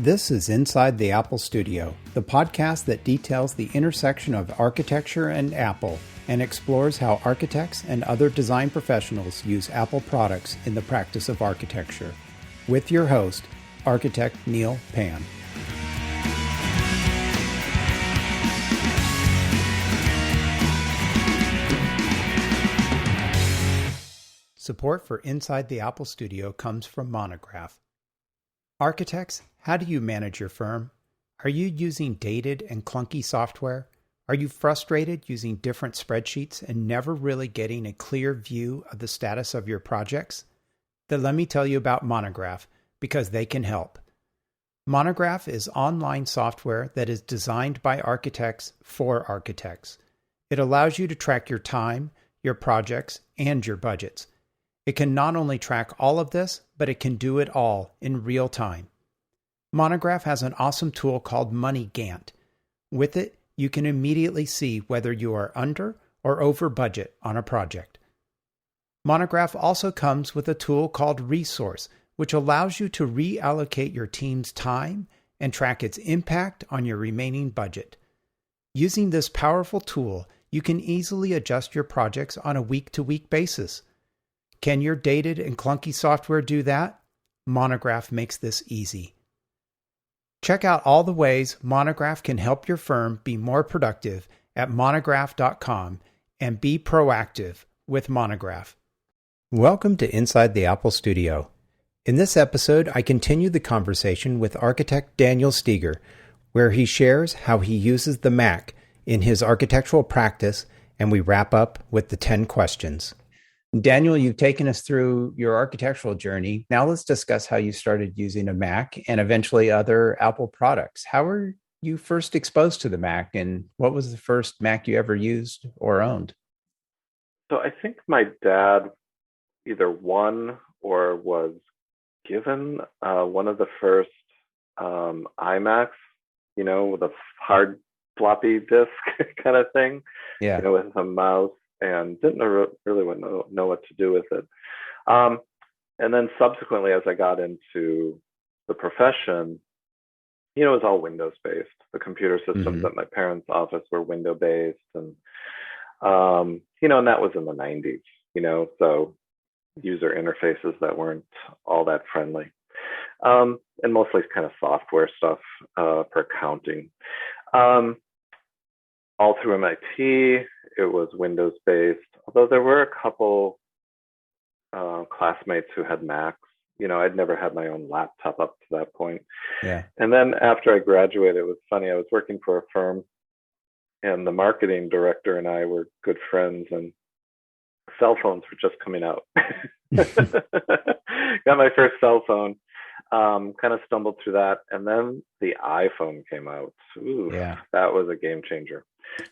This is Inside the Apple Studio, the podcast that details the intersection of architecture and Apple and explores how architects and other design professionals use Apple products in the practice of architecture. With your host, architect Neil Pan. Support for Inside the Apple Studio comes from Monograph. Architects, how do you manage your firm? Are you using dated and clunky software? Are you frustrated using different spreadsheets and never really getting a clear view of the status of your projects? Then let me tell you about Monograph, because they can help. Monograph is online software that is designed by architects for architects. It allows you to track your time, your projects, and your budgets. It can not only track all of this, but it can do it all in real time. Monograph has an awesome tool called Money Gantt. With it, you can immediately see whether you are under or over budget on a project. Monograph also comes with a tool called Resource, which allows you to reallocate your team's time and track its impact on your remaining budget. Using this powerful tool, you can easily adjust your projects on a week-to-week basis. Can your dated and clunky software do that? Monograph makes this easy. Check out all the ways Monograph can help your firm be more productive at monograph.com and be proactive with Monograph. Welcome to Inside the Apple Studio. In this episode, I continue the conversation with architect Daniel Steger, where he shares how he uses the Mac in his architectural practice, and we wrap up with the 10 questions. Daniel, you've taken us through your architectural journey. Now let's discuss how you started using a Mac and eventually other Apple products. How were you first exposed to the Mac, and what was the first Mac you ever used or owned? So I think my dad either won or was given one of the first iMacs, with a hard floppy disk kind of thing, with a mouse. And didn't really know what to do with it. And then subsequently, as I got into the profession, it was all Windows-based. The computer systems at my parents' office were Windows-based. And, and that was in the 90s, so user interfaces that weren't all that friendly. And mostly kind of software stuff for accounting. All through MIT, it was Windows-based, although there were a couple classmates who had Macs. I'd never had my own laptop up to that point. Yeah. And then after I graduated, it was funny. I was working for a firm, and the marketing director and I were good friends, and cell phones were just coming out. Got my first cell phone. Kind of stumbled through that, and then the iPhone came out. Ooh, yeah. That was a game changer.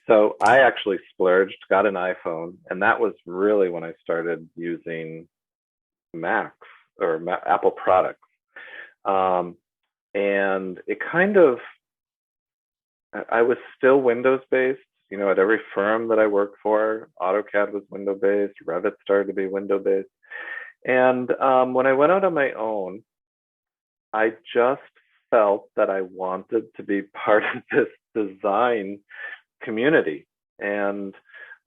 So I actually splurged, got an iPhone, and that was really when I started using Macs or Apple products. And it I was still Windows-based. At every firm that I worked for, AutoCAD was Windows-based, Revit started to be Windows-based. And when I went out on my own, I just felt that I wanted to be part of this design community, and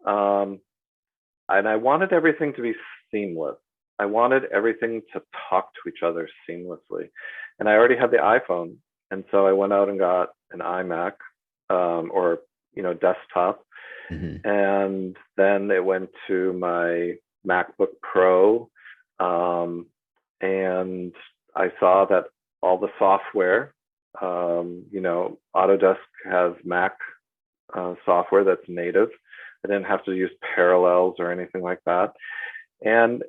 I wanted everything to be seamless. I wanted everything to talk to each other seamlessly, and I already had the iPhone, and so I went out and got an iMac or desktop, and then it went to my MacBook Pro, and I saw that all the software, Autodesk has Mac software that's native. I didn't have to use Parallels or anything like that. And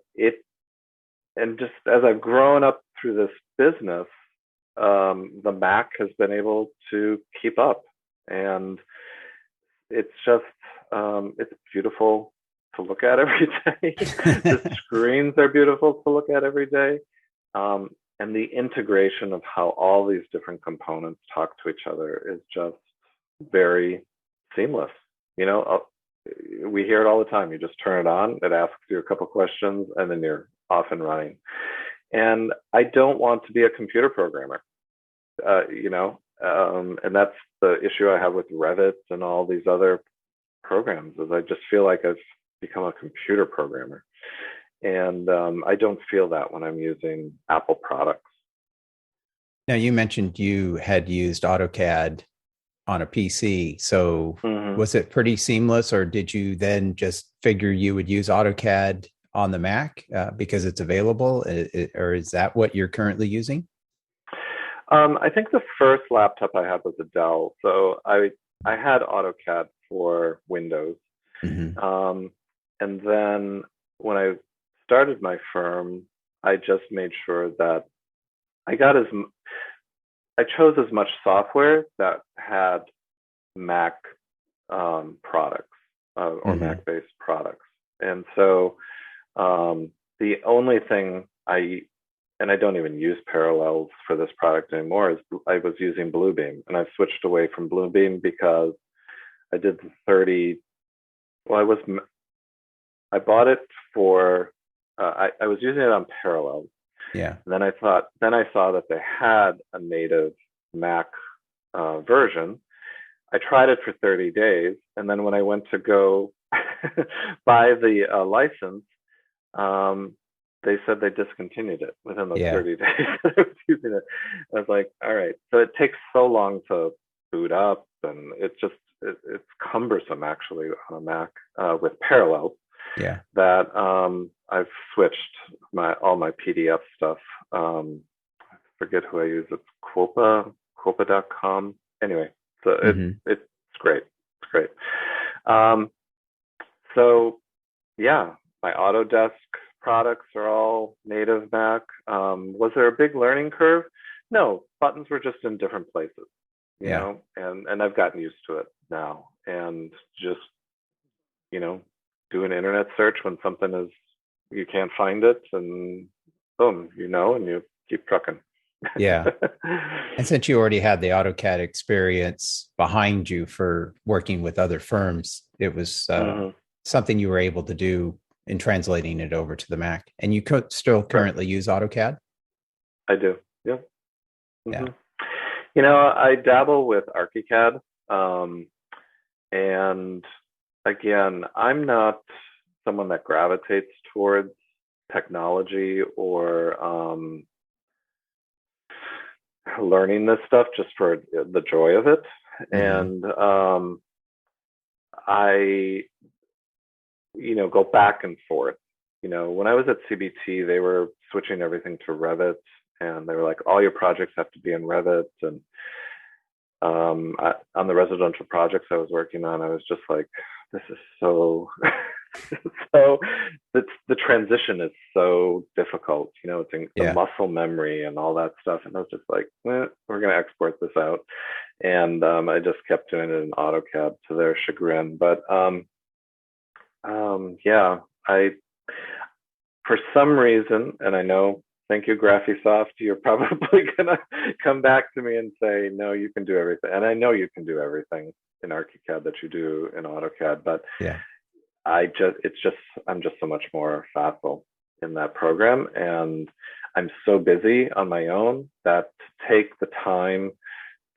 just as I've grown up through this business, the Mac has been able to keep up. And it's just, it's beautiful to look at every day. The screens are beautiful to look at every day. And the integration of how all these different components talk to each other is just very seamless. We hear it all the time. You just turn it on, it asks you a couple questions, and then you're off and running. And I don't want to be a computer programmer. and that's the issue I have with Revit and all these other programs is I just feel like I've become a computer programmer. And I don't feel that when I'm using Apple products. Now, you mentioned you had used AutoCAD on a PC. So Mm-hmm. was it pretty seamless, or did you then just figure you would use AutoCAD on the Mac because it's available? Or is that what you're currently using? I think the first laptop I had was a Dell. So I had AutoCAD for Windows. Mm-hmm. Um, and then when I started my firm, I just made sure that I got as I chose as much software that had Mac products or Mm-hmm. Mac-based products. And so the only thing and I don't even use Parallels for this product anymore, is I was using Bluebeam, and I've switched away from Bluebeam because I did the 30. Well, I bought it for I was using it on Parallels. Yeah. And then I saw that they had a native Mac version. I tried it for 30 days, and then when I went to go buy the license, um, they said they discontinued it within those Yeah. 30 days that I was using it. I was like, all right. So it takes so long to boot up, and it's cumbersome actually on a Mac with Parallels Yeah. that I've switched all my PDF stuff. I forget who I use. It's Quopa.com. Anyway, so Mm-hmm. it's great. It's great. Um, so yeah, my Autodesk products are all native Mac. Was there a big learning curve? No, buttons were just in different places, Yeah. and I've gotten used to it now. And just, you know, do an internet search when something is, you can't find it, and boom, and you keep trucking. Yeah. And since you already had the AutoCAD experience behind you for working with other firms, it was Hmm. something you were able to do in translating it over to the Mac. And you could still Right. currently use AutoCAD? I do. Yeah. Yeah. Hmm. I dabble with ArchiCAD. Um, and again, I'm not someone that gravitates towards technology or learning this stuff just for the joy of it. Mm-hmm. And I, go back and forth. When I was at CBT, they were switching everything to Revit, and they were like, all your projects have to be in Revit. And on the residential projects I was working on, I was just like, this is so, so the transition is so difficult. It's in the Yeah. muscle memory and all that stuff. And I was just like, we're going to export this out. And I just kept doing it in AutoCAD to their chagrin. But yeah, for some reason, and I know, thank you, Graphisoft, you're probably gonna come back to me and say, no, you can do everything. And I know you can do everything in ArchiCAD that you do in AutoCAD, but Yeah. I'm just so much more facile in that program. And I'm so busy on my own that to take the time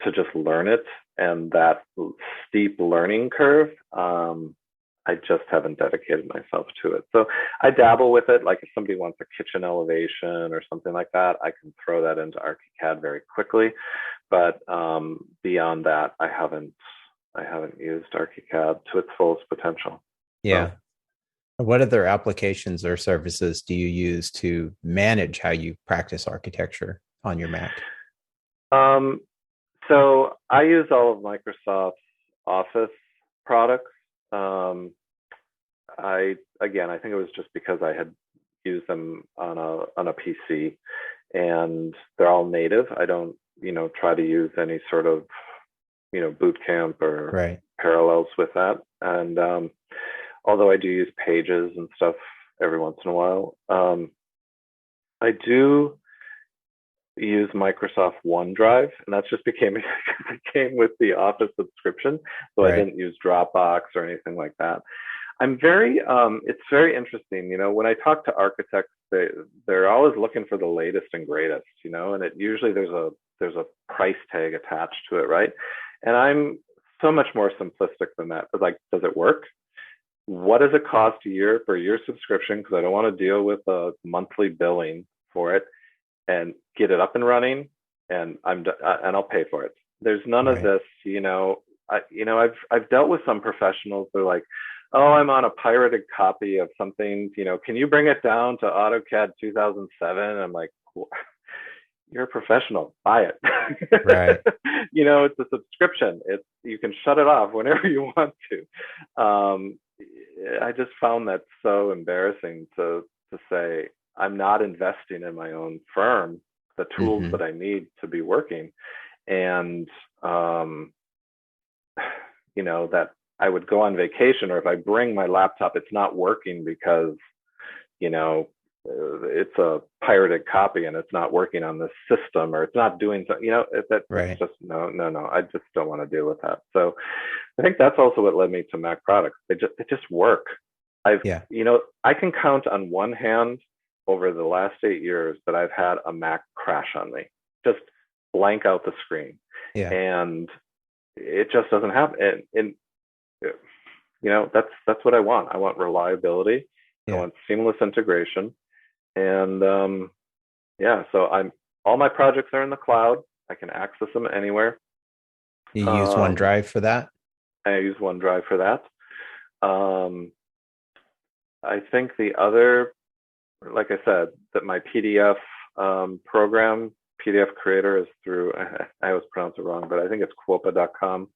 to just learn it, and that steep learning curve, I just haven't dedicated myself to it. So I dabble with it. Like if somebody wants a kitchen elevation or something like that, I can throw that into ArchiCAD very quickly. But beyond that, I haven't used ArchiCAD to its fullest potential. Yeah. So What other applications or services do you use to manage how you practice architecture on your Mac? um, so I use all of Microsoft's Office products. Um, I think it was just because I had used them on a PC, and they're all native. I don't, try to use any sort of, boot camp or Right. parallels with that. And although I do use Pages and stuff every once in a while, I do use Microsoft OneDrive, and that's just became it came with the Office subscription, so I Right. didn't use Dropbox or anything like that. It's very interesting, when I talk to architects, they're always looking for the latest and greatest, and it usually there's a there's a price tag attached to it, right? And I'm so much more simplistic than that. But like, does it work? What does it cost a year for your subscription? Because I don't want to deal with a monthly billing for it, and get it up and running, and and I'll pay for it. There's none of Right. this, I've dealt with some professionals. They're like, oh, I'm on a pirated copy of something. Can you bring it down to AutoCAD 2007? I'm like, you're a professional, buy it. Right. It's a subscription. You can shut it off whenever you want to. I just found that so embarrassing to say I'm not investing in my own firm the tools Hmm. that I need to be working, and that I would go on vacation, or if I bring my laptop, it's not working because you know it's a pirated copy and it's not working on this system, or it's not doing something. It's Right. just no. I just don't want to deal with that. So I think that's also what led me to Mac products. They just work. I've Yeah. I can count on one hand over the last 8 years that I've had a Mac crash on me, just blank out the screen, Yeah. and it just doesn't happen. And that's what I want. I want reliability. I Yeah. want seamless integration, and yeah. So all my projects are in the cloud. I can access them anywhere. You use Um, OneDrive for that? I use OneDrive for that. Um, I think the other, like I said, that my PDF program, PDF Creator, is through, I always pronounce it wrong, but I think it's quopa.com.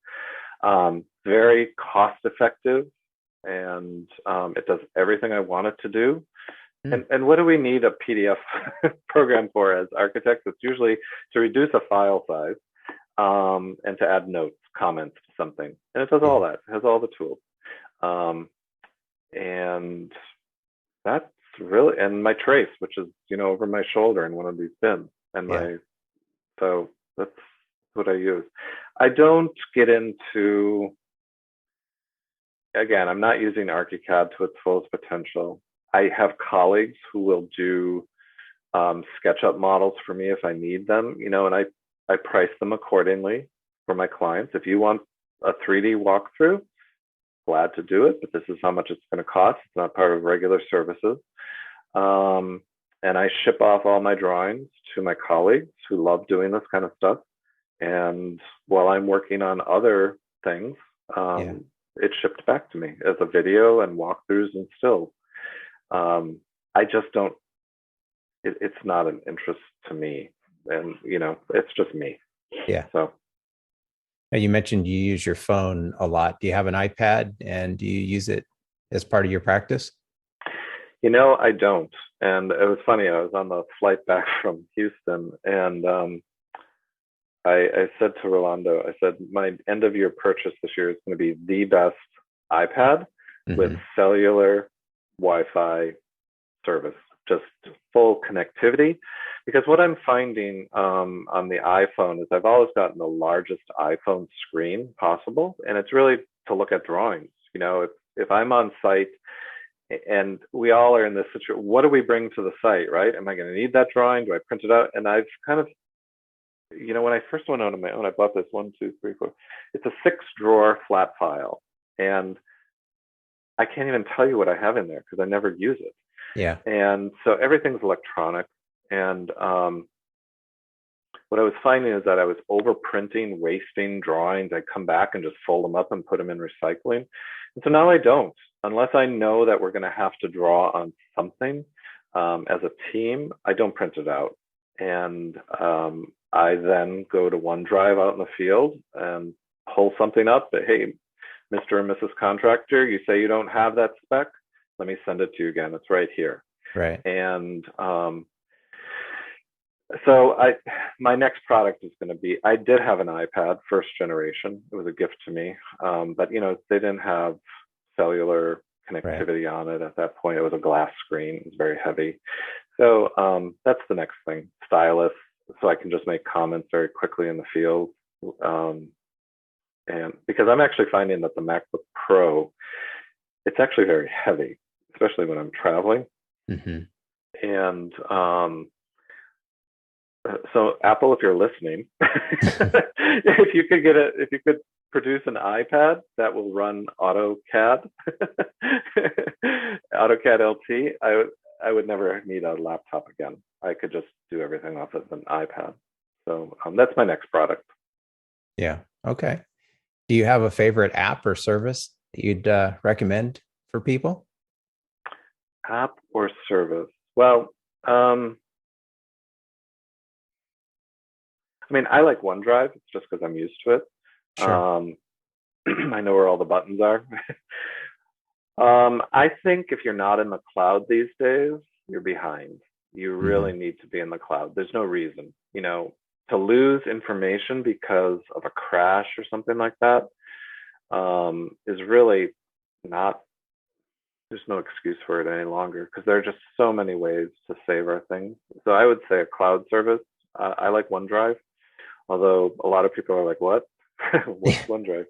Very cost effective, and it does everything I want it to do. Hmm. And what do we need a PDF program for as architects? It's usually to reduce a file size, and to add notes, comments to something. And it does all Yeah. that. It has all the tools. Um, and that's really, and my trace, which is, over my shoulder in one of these bins. And Yeah. so that's what I use. I don't get into, again, I'm not using ArchiCAD to its fullest potential. I have colleagues who will do SketchUp models for me if I need them, and I price them accordingly for my clients. If you want a 3D walkthrough, glad to do it, but this is how much it's going to cost. It's not part of regular services. And I ship off all my drawings to my colleagues who love doing this kind of stuff. And while I'm working on other things, Yeah. it's shipped back to me as a video and walkthroughs and stills. I just don't, it's not an interest to me. And, it's just me. Yeah. So, Now, you mentioned you use your phone a lot. Do you have an iPad and do you use it as part of your practice? I don't. And it was funny. I was on the flight back from Houston, and I said to Rolando, I said, my end of year purchase this year is going to be the best iPad with Hmm. cellular Wi-Fi service, just full connectivity. Because what I'm finding on the iPhone is I've always gotten the largest iPhone screen possible, and it's really to look at drawings. If I'm on site and we all are in this situation, what do we bring to the site, right? Am I going to need that drawing? Do I print it out? And I've kind of, when I first went out on my own, I bought this 1, 2, 3, 4. It's a 6 drawer flat file, and I can't even tell you what I have in there because I never use it. Yeah. And so everything's electronic. And what I was finding is that I was overprinting, wasting drawings. I come back and just fold them up and put them in recycling. And so now I don't, unless I know that we're going to have to draw on something as a team. I don't print it out, and I then go to OneDrive out in the field and pull something up. That, hey, Mr. and Mrs. Contractor, you say you don't have that spec. Let me send it to you again. It's right here. Right. And so my next product is going to be, I did have an iPad, first generation. It was a gift to me. But, they didn't have cellular Right. connectivity on it at that point. It was a glass screen. It was very heavy. So that's the next thing, stylus. So I can just make comments very quickly in the field. And because I'm actually finding that the MacBook Pro, it's actually very heavy, especially when I'm traveling. Hmm. And So Apple, if you're listening, if you could produce an iPad that will run AutoCAD, AutoCAD LT, I would never need a laptop again. I could just do everything off of an iPad. So that's my next product. Yeah. Okay. Do you have a favorite app or service that you'd recommend for people? App or service? Well, I mean, I like OneDrive. It's just because I'm used to it. Sure. I know where all the buttons are. I think if you're not in the cloud these days, you're behind. You really Hmm. need to be in the cloud. There's no reason, to lose information because of a crash or something like that is really not. There's no excuse for it any longer because there are just so many ways to save our things. So I would say a cloud service. I like OneDrive, although a lot of people are like, "What? What's OneDrive?"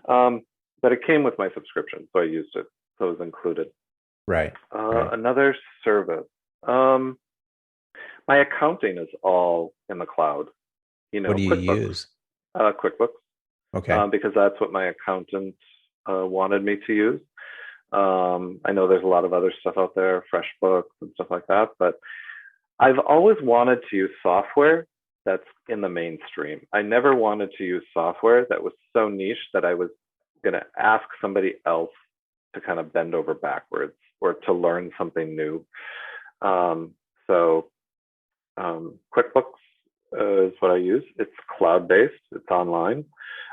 Um, but it came with my subscription, so I used it. So it was included. Right. Right. Another service. Um, my accounting is all in the cloud. What do you QuickBooks, use? QuickBooks, Okay. because that's what my accountant wanted me to use. I know there's a lot of other stuff out there, FreshBooks and stuff like that, but I've always wanted to use software that's in the mainstream. I never wanted to use software that was so niche that I was going to ask somebody else to kind of bend over backwards or to learn something new. So QuickBooks is what I use. It's cloud-based. It's online.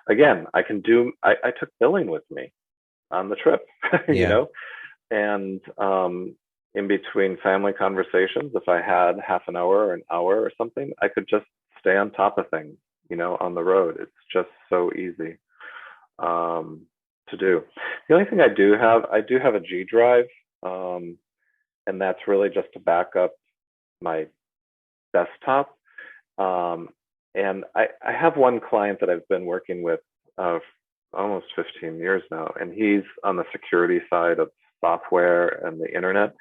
Again, I took billing with me on the trip, Yeah. and in between family conversations, if I had half an hour or an hour or something, I could just stay on top of things, on the road. It's just so easy to do. The only thing I do have a G drive, and that's really just to back up my desktop. Um, and I have one client that I've been working with almost 15 years now, and he's on the security side of software and the internet.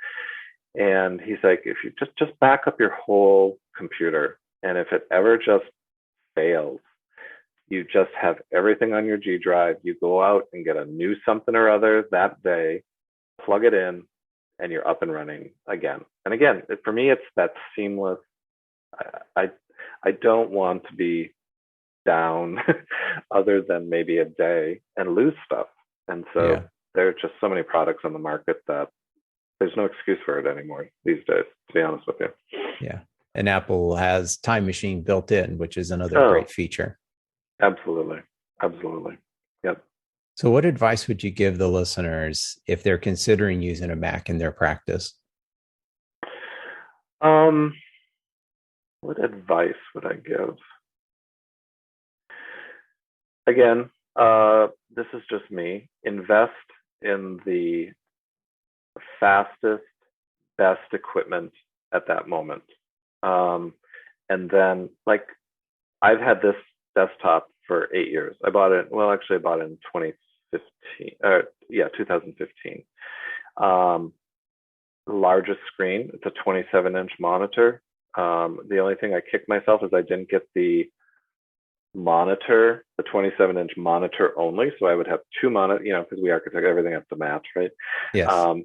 And he's like, if you just back up your whole computer, and if it ever just fails, you just have everything on your G drive. You go out and get a new something or other that day, plug it in, and you're up and running again. And again, for me, it's that seamless. I I don't want to be down other than maybe a day and lose stuff. And so Yeah. there are just so many products on the market that there's no excuse for it anymore these days, to be honest with you. Yeah. And Apple has Time Machine built in, which is another Oh, great feature. absolutely. Absolutely. Yep. So, what advice would you give the listeners if they're considering using a Mac in their practice? Um, what advice would I give? Again, this is just me. Invest in the fastest, best equipment at that moment. And then, like, I've had this desktop for 8 years. I bought it, well, actually, I bought it in 2015. 2015. Um, Largest screen, it's a 27-inch monitor. The only thing I kicked myself is I didn't get the 27-inch monitor only. So I would have two monitors, because we architect everything has to match, right? Yes. Um,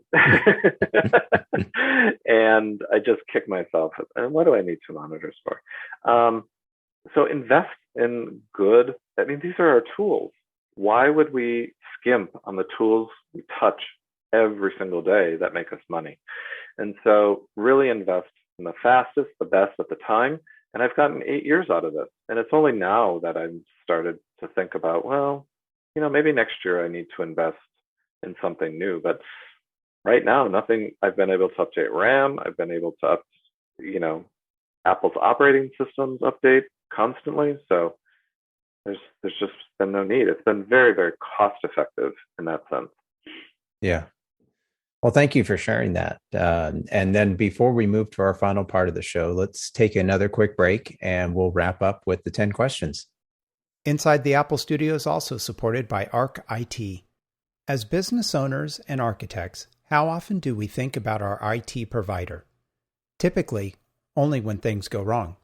and I just kicked myself. And what do I need two monitors for? So invest in good. I mean, these are our tools. Why would we skimp on the tools we touch every single day that make us money? And so really invest in the fastest, the best at the time. And I've gotten 8 years out of this. And it's only now that I've started to think about, well, maybe next year I need to invest in something new. But right now, nothing. I've been able to update RAM. I've been able to Apple's operating systems update constantly. So there's just been no need. It's been very, very cost effective in that sense. Yeah. Well, thank you for sharing that. And then before we move to our final part of the show, let's take another quick break and we'll wrap up with the 10 questions. Inside the Apple Studio is also supported by Arc IT. As business owners and architects, how often do we think about our IT provider? Typically, only when things go wrong.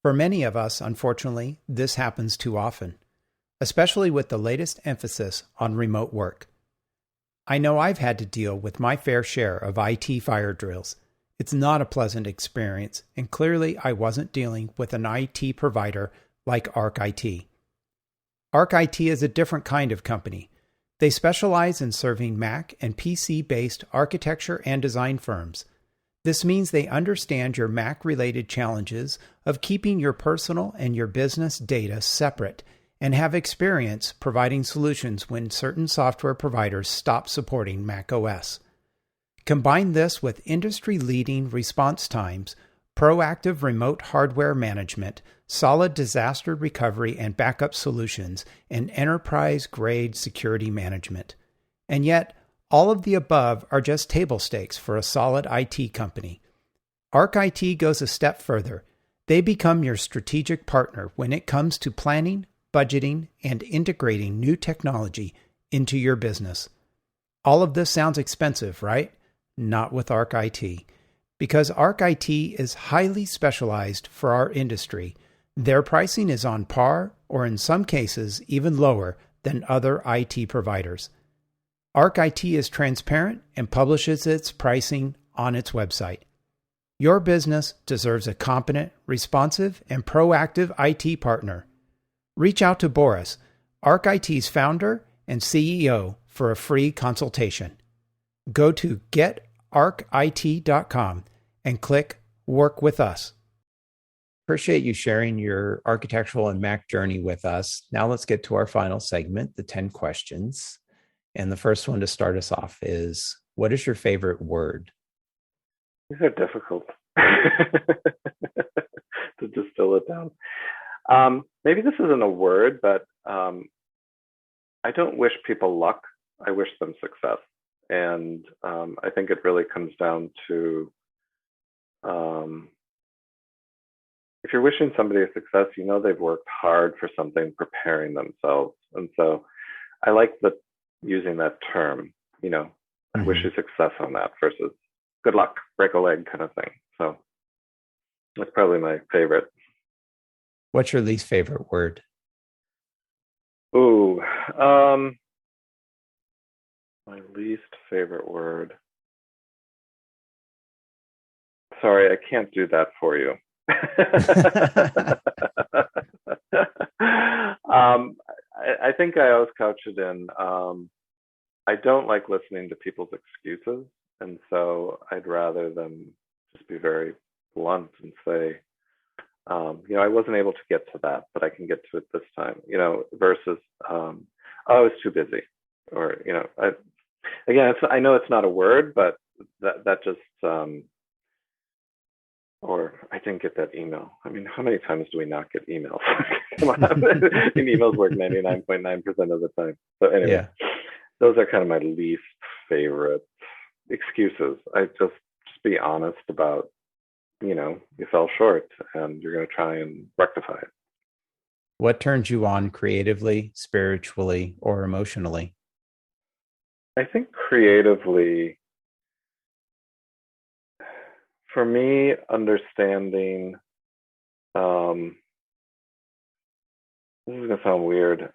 For many of us, unfortunately, this happens too often, especially with the latest emphasis on remote work. I know I've had to deal with my fair share of IT fire drills. It's not a pleasant experience, and clearly I wasn't dealing with an IT provider like Arc IT. Arc IT is a different kind of company. They specialize in serving Mac and PC-based architecture and design firms. This means they understand your Mac-related challenges of keeping your personal and your business data separate and have experience providing solutions when certain software providers stop supporting Mac OS. Combine this with industry-leading response times, proactive remote hardware management, solid disaster recovery and backup solutions, and enterprise-grade security management. And yet, all of the above are just table stakes for a solid IT company. Arc IT goes a step further. They become your strategic partner when it comes to planning, budgeting, and integrating new technology into your business. All of this sounds expensive, right? Not with Arc IT. Because Arc IT is highly specialized for our industry, their pricing is on par, or in some cases even lower, than other IT providers. Arc IT is transparent and publishes its pricing on its website. Your business deserves a competent, responsive, and proactive IT partner. Reach out to Boris, Arc IT's founder and CEO, for a free consultation. Go to getarcit.com and click Work with Us. Appreciate you sharing your architectural and Mac journey with us. Now let's get to our final segment, the 10 questions. And the first one to start us off is, what is your favorite word? These are difficult to distill it down. Maybe this isn't a word, but I don't wish people luck. I wish them success. And I think it really comes down to if you're wishing somebody a success, you know they've worked hard for something, preparing themselves. And so I like using that term, I wish you success on that versus good luck, break a leg kind of thing. So that's probably my favorite. What's your least favorite word? Ooh, my least favorite word. Sorry, I can't do that for you. I think I always couch it in, I don't like listening to people's excuses. And so I'd rather them just be very blunt and say, I wasn't able to get to that, but I can get to it this time, versus, oh, I was too busy. Or, I know it's not a word, but that just, or I didn't get that email. I mean, how many times do we not get emails? Come on. Emails work 99.9% of the time. So anyway, Those are kind of my least favorite excuses. I just be honest about, you fell short and you're going to try and rectify it. What turns you on creatively, spiritually, or emotionally? I think creatively, for me, understanding, this is going to sound weird.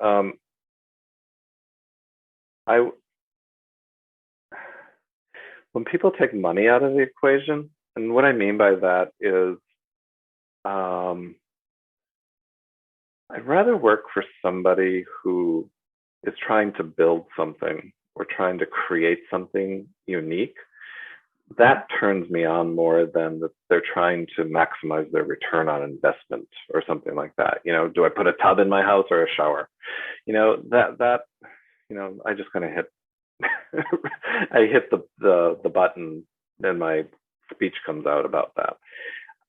When people take money out of the equation, and what I mean by that is, I'd rather work for somebody who is trying to build something or trying to create something unique. That turns me on more than that they're trying to maximize their return on investment or something like that. Do I put a tub in my house or a shower? I just kind of hit the button and my speech comes out about that.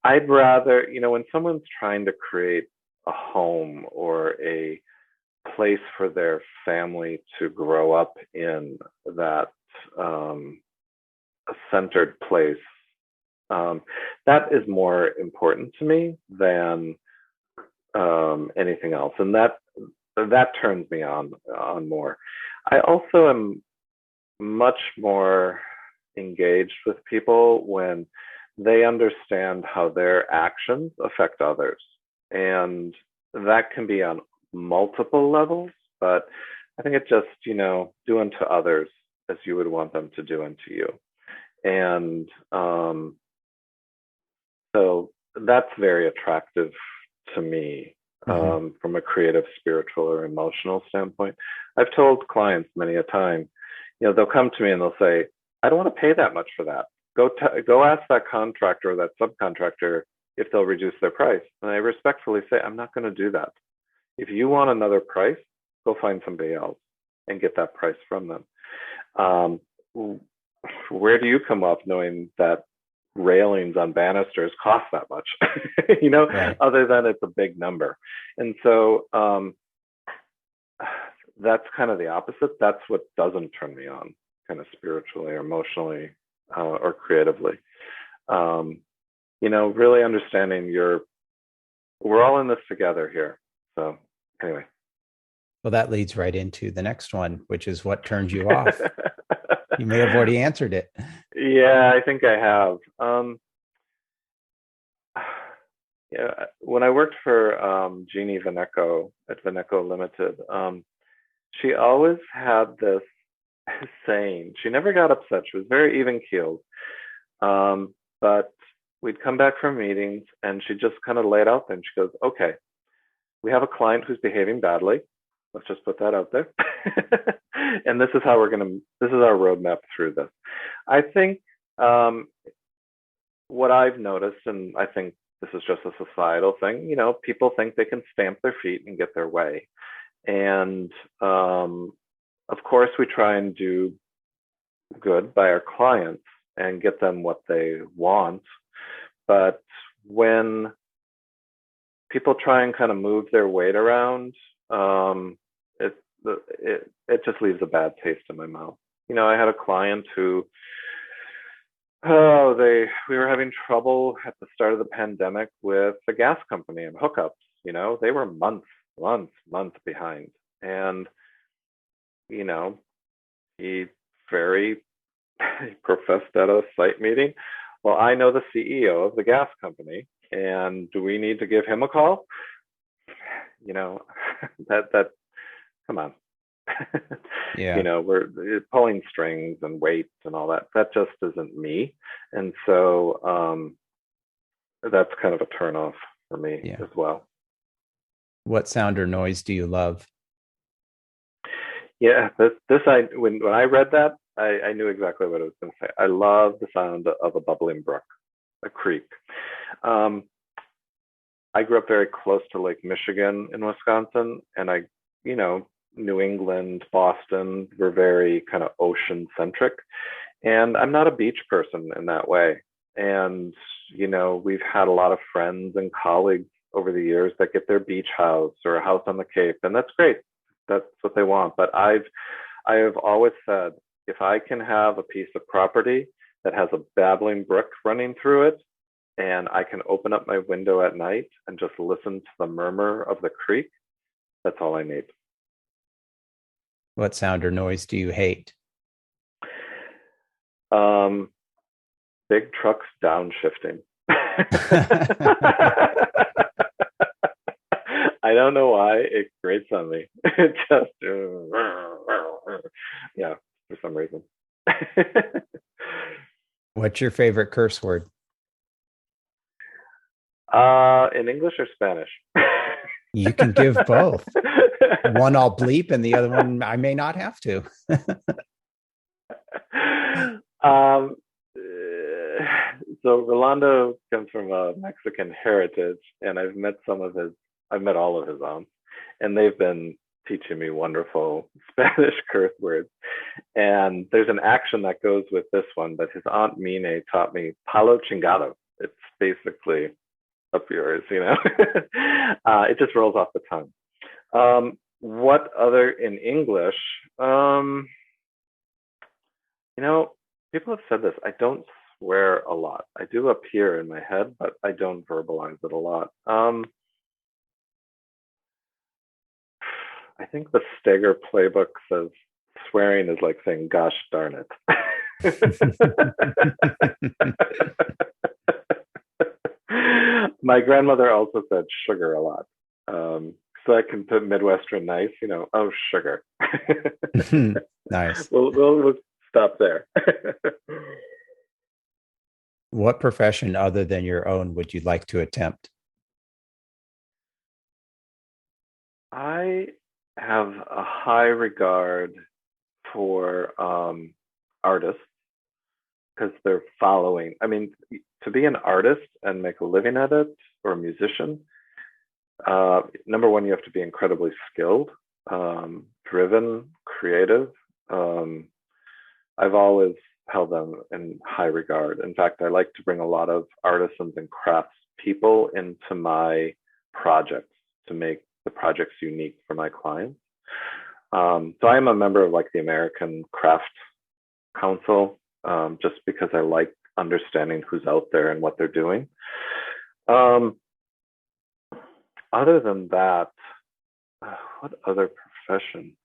I'd rather, when someone's trying to create a home or a place for their family to grow up in, that a centered place, that is more important to me than anything else, and that turns me on more. I also am much more engaged with people when they understand how their actions affect others. And that can be on multiple levels, but I think it just, do unto others as you would want them to do unto you. And so that's very attractive to me, from a creative, spiritual, or emotional standpoint. I've told clients many a time, they'll come to me and they'll say, I don't want to pay that much for that. Go ask that contractor or that subcontractor if they'll reduce their price. And I respectfully say, I'm not going to do that. If you want another price, go find somebody else and get that price from them. Where do you come off knowing that railings on banisters cost that much? Right. Other than it's a big number. And so that's kind of the opposite. That's what doesn't turn me on, kind of spiritually or emotionally, or creatively. Really understanding we're all in this together here. So anyway. Well, that leads right into the next one, which is what turns you off. You may have already answered it. Yeah, I think I have. When I worked for Jeannie Vaneco at Vaneco Limited, she always had this saying. She never got upset. She was very even keeled. But we'd come back from meetings and she'd just kind of lay it out there. And she goes, okay, we have a client who's behaving badly. Let's just put that out there. And this is how this is our roadmap through this. I think what I've noticed, and I think this is just a societal thing, people think they can stamp their feet and get their way. And of course, we try and do good by our clients and get them what they want. But when people try and kind of move their weight around, it just leaves a bad taste in my mouth. I had a client who, we were having trouble at the start of the pandemic with the gas company and hookups. They were months behind. And, he professed at a site meeting, well, I know the CEO of the gas company, and do we need to give him a call? That come on. Yeah. We're pulling strings and weights and all that. That just isn't me. And so that's kind of a turnoff for me as well. What sound or noise do you love? Yeah, when I read that, I knew exactly what I was going to say. I love the sound of a bubbling brook, a creek. I grew up very close to Lake Michigan in Wisconsin, and New England, Boston, were very kind of ocean centric. And I'm not a beach person in that way. And, we've had a lot of friends and colleagues over the years that get their beach house or a house on the Cape, and that's great. That's what they want. But I have always said, if I can have a piece of property that has a babbling brook running through it, and I can open up my window at night and just listen to the murmur of the creek, that's all I need. What sound or noise do you hate? Big trucks downshifting. I don't know why it grates on me. It just, yeah, for some reason. What's your favorite curse word? In English or Spanish? You can give both. One I'll bleep and the other one I may not have to. So Rolando comes from a Mexican heritage, and I've met all of his aunts, and they've been teaching me wonderful Spanish curse words. And there's an action that goes with this one, but his aunt Mine taught me palo chingado. It's basically up yours, it just rolls off the tongue. What other in English? People have said this. I don't swear a lot. I do up here in my head, but I don't verbalize it a lot. I think the Steger playbook says swearing is like saying, gosh darn it. My grandmother also said sugar a lot. So I can put Midwestern nice, oh, sugar. Nice. We'll stop there. What profession other than your own would you like to attempt? I have a high regard for artists because they're following. I mean, to be an artist and make a living at it, or a musician, number one, you have to be incredibly skilled, driven, creative. Um, I've always held them in high regard. In fact, I like to bring a lot of artisans and crafts people into my projects to make the projects unique for my clients. So I am a member of like the American Craft Council, just because I like understanding who's out there and what they're doing. Um, Other than that, what other profession?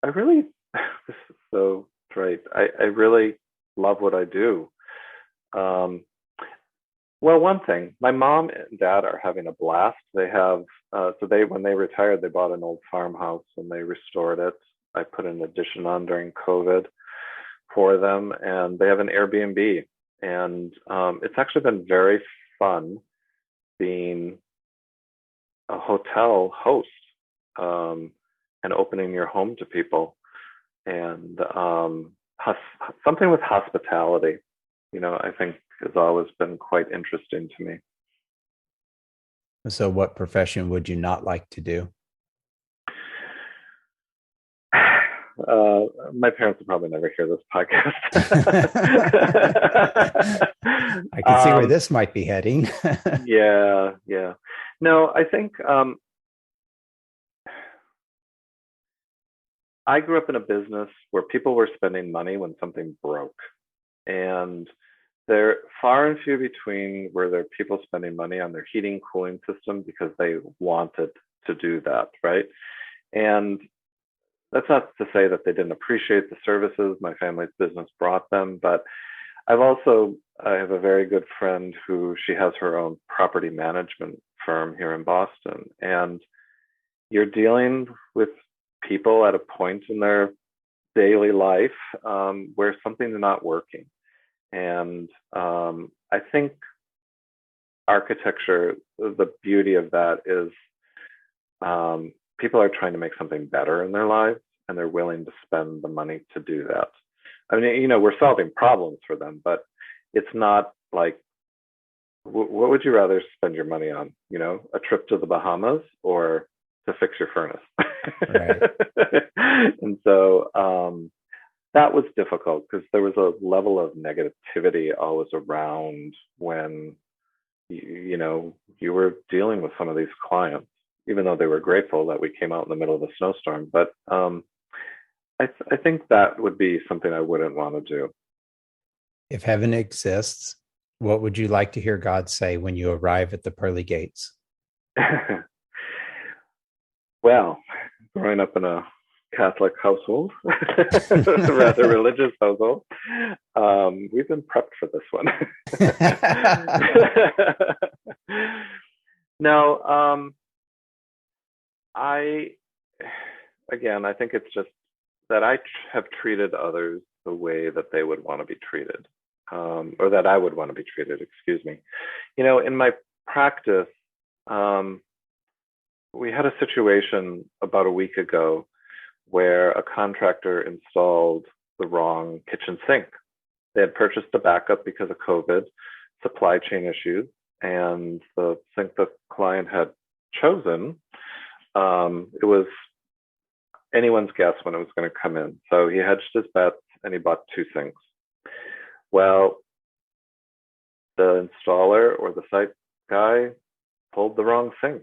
I really, this is so right. I really love what I do. Um, well, one thing, my mom and dad are having a blast. They have, when they retired, they bought an old farmhouse and they restored it. I put an addition on during COVID for them, and they have an Airbnb. And it's actually been very fun being a hotel host, and opening your home to people, and something with hospitality, I think has always been quite interesting to me. So, what profession would you not like to do? My parents will probably never hear this podcast. I can see where this might be heading. Yeah. No, I think I grew up in a business where people were spending money when something broke. And they're far and few between where there are people spending money on their heating, cooling system because they wanted to do that, right? And that's not to say that they didn't appreciate the services my family's business brought them, but I have a very good friend who she has her own property management firm here in Boston, and you're dealing with people at a point in their daily life where something's not working. And I think architecture, the beauty of that is people are trying to make something better in their lives, and they're willing to spend the money to do that. I mean, we're solving problems for them, but it's not like, what would you rather spend your money on? A trip to the Bahamas or to fix your furnace? Right. And so that was difficult because there was a level of negativity always around when you were dealing with some of these clients, even though they were grateful that we came out in the middle of a snowstorm. But I think that would be something I wouldn't want to do. If heaven exists, what would you like to hear God say when you arrive at the pearly gates? Well, growing up in a Catholic household, a rather religious household, we've been prepped for this one. No, I think it's just that I have treated others the way that they would want to be treated, or that I would want to be treated, excuse me. In my practice, we had a situation about a week ago where a contractor installed the wrong kitchen sink. They had purchased a backup because of COVID, supply chain issues, and the sink the client had chosen, it was anyone's guess when it was going to come in. So he hedged his bets and he bought two sinks. Well, the installer or the site guy pulled the wrong sink.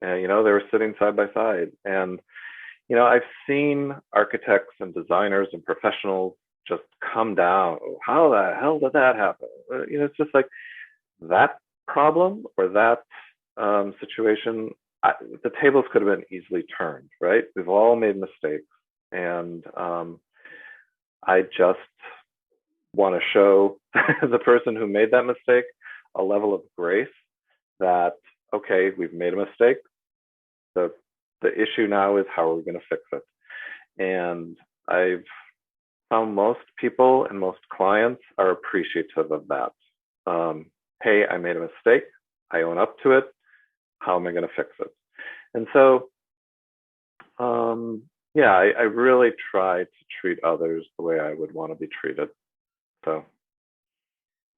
And, they were sitting side by side. And, I've seen architects and designers and professionals just come down. Oh, how the hell did that happen? It's just like that problem or that situation. The tables could have been easily turned, right? We've all made mistakes. And I just want to show the person who made that mistake a level of grace that, okay, we've made a mistake. The issue now is how are we going to fix it? And I've found most people and most clients are appreciative of that. Hey, I made a mistake. I own up to it. How am I going to fix it? And so, I really try to treat others the way I would want to be treated. So,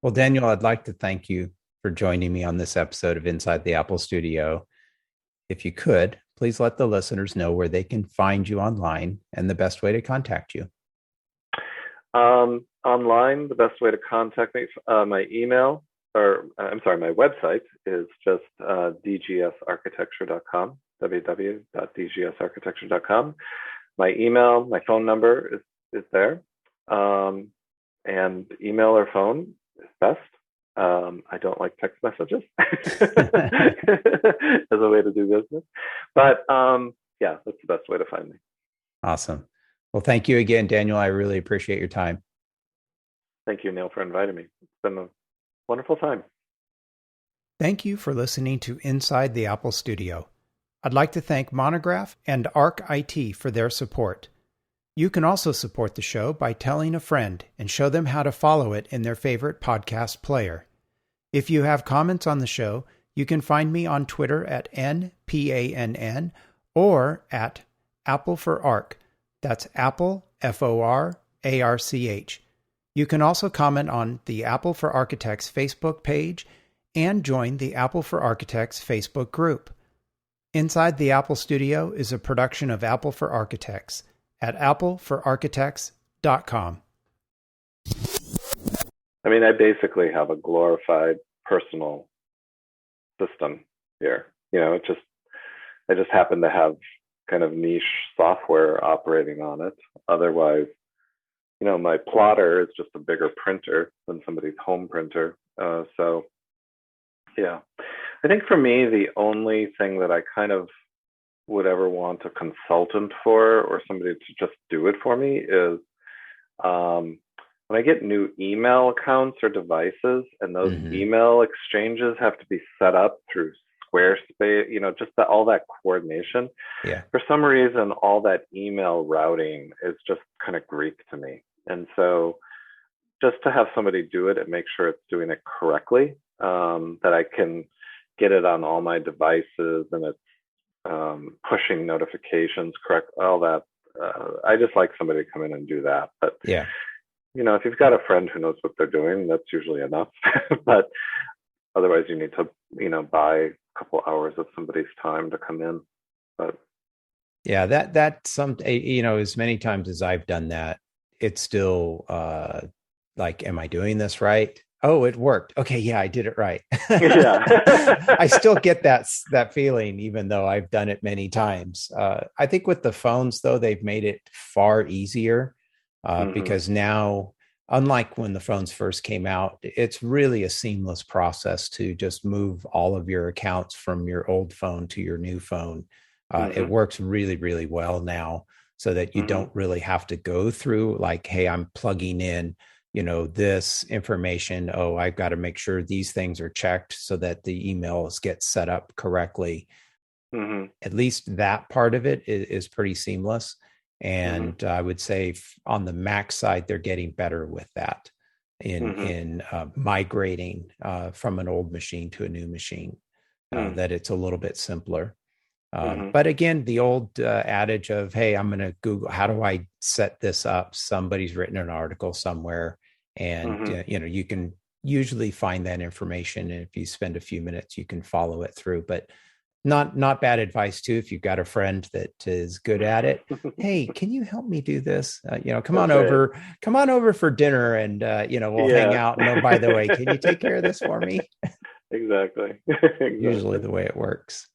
well, Daniel, I'd like to thank you for joining me on this episode of Inside the Apple Studio. If you could, please let the listeners know where they can find you online and the best way to contact you. Online, the best way to contact me, my website is just dgsarchitecture.com, www.dgsarchitecture.com. My email, my phone number is there. And email or phone is best. I don't like text messages as a way to do business. But that's the best way to find me. Awesome. Well, thank you again, Daniel. I really appreciate your time. Thank you, Neil, for inviting me. It's been a wonderful time. Thank you for listening to Inside the Apple Studio. I'd like to thank Monograph and Arc IT for their support. You can also support the show by telling a friend and show them how to follow it in their favorite podcast player. If you have comments on the show, you can find me on Twitter at NPANN or at Apple for Arc. That's Apple, FORARCH. You can also comment on the Apple for Architects Facebook page and join the Apple for Architects Facebook group. Inside the Apple Studio is a production of Apple for Architects at appleforarchitects.com. I mean, I basically have a glorified personal system here. I just happen to have kind of niche software operating on it. Otherwise, my plotter is just a bigger printer than somebody's home printer. I think for me, the only thing that I kind of would ever want a consultant for or somebody to just do it for me is when I get new email accounts or devices and those email exchanges have to be set up through Squarespace, just all that coordination. Yeah. For some reason, all that email routing is just kind of Greek to me. And so just to have somebody do it and make sure it's doing it correctly, that I can get it on all my devices and it's pushing notifications correct, all that. I just like somebody to come in and do that. But yeah, if you've got a friend who knows what they're doing, that's usually enough. But otherwise, you need to, buy a couple hours of somebody's time to come in. But yeah, that's some, as many times as I've done that, it's still like, am I doing this right? Oh, it worked. Okay, yeah, I did it right. Yeah. I still get that feeling, even though I've done it many times. I think with the phones, though, they've made it far easier because now, unlike when the phones first came out, it's really a seamless process to just move all of your accounts from your old phone to your new phone. It works really, really well now, so that you don't really have to go through like, hey, I'm plugging in this information. Oh, I've got to make sure these things are checked so that the emails get set up correctly. At least that part of it is pretty seamless. And I would say on the Mac side, they're getting better with that in migrating from an old machine to a new machine, that it's a little bit simpler. But again, the old adage of, hey, I'm going to Google, how do I set this up? Somebody's written an article somewhere and, you can usually find that information. And if you spend a few minutes, you can follow it through, but not bad advice too. If you've got a friend that is good at it, hey, can you help me do this? Come on over for dinner and, we'll hang out. And oh, by the way, can you take care of this for me? Exactly. Usually the way it works.